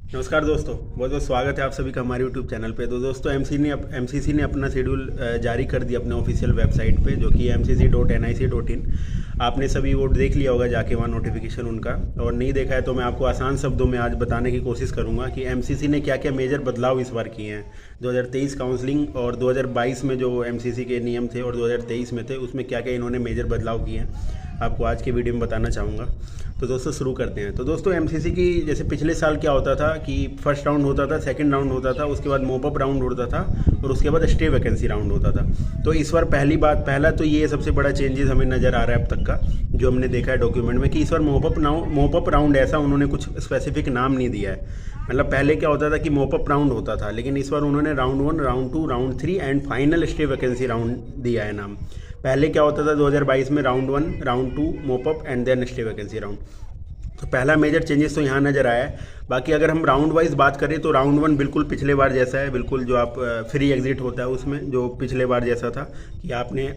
नमस्कार दोस्तों, बहुत बहुत स्वागत है आप सभी का हमारे YouTube चैनल पे। तो दोस्तों एमसीसी ने अपना शेड्यूल जारी कर दिया अपने ऑफिशियल वेबसाइट पे, जो कि mcc.nic.in। आपने सभी वो देख लिया होगा जाके वहाँ नोटिफिकेशन उनका, और नहीं देखा है तो मैं आपको आसान शब्दों में आज बताने की कोशिश करूँगा कि एमसीसी ने क्या क्या मेजर बदलाव इस बार किए हैं। 2023 काउंसलिंग और 2022 में जो एमसीसी के नियम थे और 2023 में थे, उसमें क्या क्या इन्होंने मेजर बदलाव किए हैं आपको आज की वीडियो में बताना चाहूँगा। तो दोस्तों शुरू करते हैं। तो दोस्तों एमसीसी की जैसे पिछले साल क्या होता था कि फर्स्ट राउंड होता था, सेकंड राउंड होता था, उसके बाद मोपअप राउंड होता था और उसके बाद स्टे वैकेंसी राउंड होता था। तो इस बार पहला तो ये सबसे बड़ा चेंजेस हमें नज़र आ रहा है अब तक का, जो हमने देखा है डॉक्यूमेंट में, कि इस बार मोपअप राउंड ऐसा उन्होंने कुछ स्पेसिफिक नाम नहीं दिया है। मतलब पहले क्या होता था कि मोपअप राउंड होता था, लेकिन इस बार उन्होंने round 1, round 2, round 3 and final stay vacancy round दिया है नाम। पहले क्या होता था 2022 में round 1, round 2 mop up and then stay vacancy round. तो पहला मेजर चेंजेस तो यहाँ नज़र आया है। बाकी अगर हम राउंड वाइज बात करें तो राउंड 1 बिल्कुल पिछले बार जैसा है, बिल्कुल जो आप फ्री एग्जिट होता है उसमें जो पिछले बार जैसा था कि आपने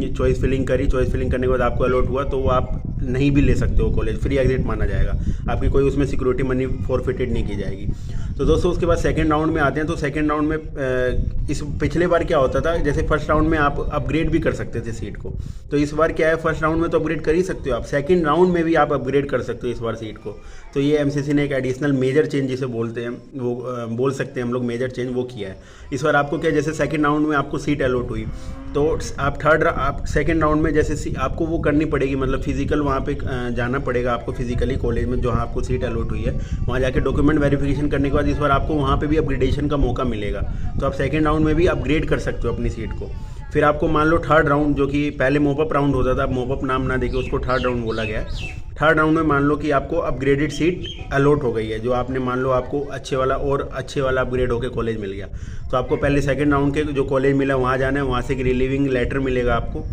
चॉइस फिलिंग करी, चॉइस फिलिंग करने के बाद आपको अलॉट हुआ तो वो आप नहीं भी ले सकते हो कॉलेज, फ्री एग्जिट माना जाएगा, आपकी कोई उसमें सिक्योरिटी मनी फॉरफिटेड नहीं की जाएगी। तो दोस्तों उसके बाद सेकंड राउंड में आते हैं। तो सेकंड राउंड में इस पिछले बार क्या होता था, जैसे फर्स्ट राउंड में आप अपग्रेड भी कर सकते थे सीट को, तो इस बार क्या है, फर्स्ट राउंड में तो अपग्रेड कर ही सकते हो आप, सेकंड राउंड में भी आप अपग्रेड कर सकते हो इस बार सीट को। तो ये एमसीसी ने एक एडिशनल मेजर चेंज जिसे बोलते हैं, वो बोल सकते हैं हम लोग मेजर चेंज, वो किया है इस बार। आपको क्या, जैसे सेकंड राउंड में आपको सीट अलॉट हुई तो आप सेकंड राउंड में जैसे आपको वो करनी पड़ेगी, मतलब फिजिकल वहाँ पे जाना पड़ेगा आपको फिजिकली कॉलेज में जहाँ आपको सीट अलॉट हुई है, वहाँ जाके डॉक्यूमेंट वेरिफिकेशन करने के बाद इस बार आपको वहाँ पे भी अपग्रेडेशन का मौका मिलेगा। तो आप सेकंड राउंड में भी अपग्रेड कर सकते हो अपनी सीट को। फिर आपको मान लो थर्ड राउंड, जो कि पहले मोपअप राउंड होता था, अब मोपअप नाम ना देके उसको थर्ड राउंड बोला गया है। थर्ड राउंड में मान लो कि आपको अपग्रेडेड सीट अलॉट हो गई है, जो आपने मान लो आपको अच्छे वाला अपग्रेड होकर कॉलेज मिल गया, तो आपको पहले सेकंड राउंड के जो कॉलेज मिला वहाँ जाना है, वहाँ से एक रिलीविंग लेटर मिलेगा आपको,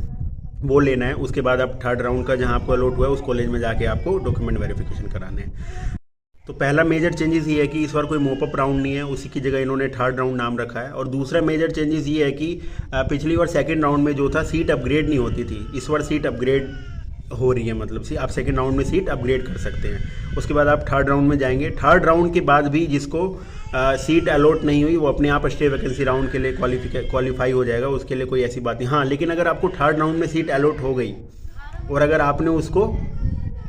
वो लेना है। उसके बाद आप थर्ड राउंड का जहाँ आपको अलॉट हुआ है उस कॉलेज में जाके आपको डॉक्यूमेंट वेरिफिकेशन कराने हैं। तो पहला मेजर चेंजेस ये है कि इस बार कोई मोपअप राउंड नहीं है, उसी की जगह इन्होंने थर्ड राउंड नाम रखा है। और दूसरा मेजर चेंजेस ये है कि पिछली बार सेकंड राउंड में जो था सीट अपग्रेड नहीं होती थी, इस बार सीट अपग्रेड हो रही है, मतलब आप सेकंड राउंड में सीट अपग्रेड कर सकते हैं। उसके बाद आप थर्ड राउंड में जाएंगे, थर्ड राउंड के बाद भी जिसको सीट अलॉट नहीं हुई वो अपने आप स्टे वैकेंसी राउंड के लिए क्वालिफाई हो जाएगा, उसके लिए कोई ऐसी बात नहीं। हाँ, लेकिन अगर आपको थर्ड राउंड में सीट अलॉट हो गई और अगर आपने उसको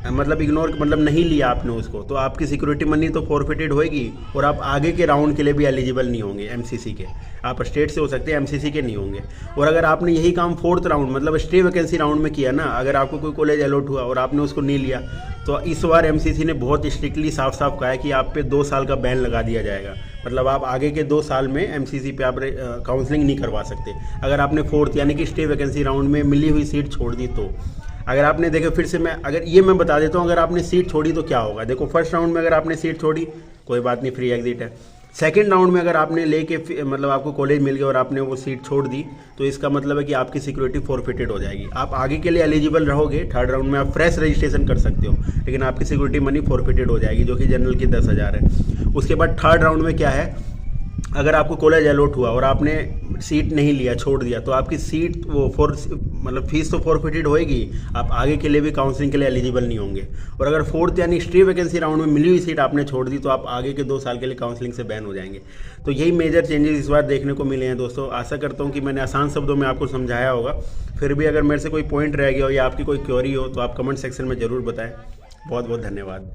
मतलब नहीं लिया आपने उसको, तो आपकी सिक्योरिटी मनी तो फॉरफिटेड होएगी और आप आगे के राउंड के लिए भी एलिजिबल नहीं होंगे एमसीसी के। आप स्टेट से हो सकते हैं, एमसीसी के नहीं होंगे। और अगर आपने यही काम फोर्थ राउंड मतलब स्टे वैकेंसी राउंड में किया ना, अगर आपको कोई कॉलेज अलॉट हुआ और आपने उसको नहीं लिया, तो इस बार एमसीसी ने बहुत स्ट्रिक्टली साफ कहा है कि आप पे 2 साल का बैन लगा दिया जाएगा। मतलब आप आगे के 2 साल में एमसीसी पे आप काउंसलिंग नहीं करवा सकते अगर आपने फोर्थ यानी कि स्टे वैकेंसी राउंड में मिली हुई सीट छोड़ दी। तो अगर आपने देखो, फिर से मैं बता देता हूँ, अगर आपने सीट छोड़ी तो क्या होगा। देखो फर्स्ट राउंड में अगर आपने सीट छोड़ी कोई बात नहीं, फ्री एग्जिट है। सेकंड राउंड में अगर आपने लेके मतलब आपको कॉलेज मिल गया और आपने वो सीट छोड़ दी, तो इसका मतलब है कि आपकी सिक्योरिटी फॉरफिटेड हो जाएगी। आप आगे के लिए एलिजिबल रहोगे, थर्ड राउंड में आप फ्रेश रजिस्ट्रेशन कर सकते हो, लेकिन आपकी सिक्योरिटी मनी फॉरफिटेड हो जाएगी, जो कि जनरल की 10,000 है। उसके बाद थर्ड राउंड में क्या है, अगर आपको कॉलेज अलॉट हुआ और आपने सीट नहीं लिया, छोड़ दिया, तो आपकी सीट मतलब फीस तो फॉरफिटेड होएगी, आप आगे के लिए भी काउंसलिंग के लिए एलिजिबल नहीं होंगे। और अगर फोर्थ यानी स्टे वैकेंसी राउंड में मिली हुई सीट आपने छोड़ दी, तो आप आगे के 2 साल के लिए काउंसलिंग से बैन हो जाएंगे। तो यही मेजर चेंजेस इस बार देखने को मिले हैं दोस्तों। आशा करता हूँ कि मैंने आसान शब्दों में आपको समझाया होगा। फिर भी अगर मेरे से कोई पॉइंट रह गया हो या आपकी कोई क्वेरी हो तो आप कमेंट सेक्शन में ज़रूर बताएं। बहुत बहुत धन्यवाद।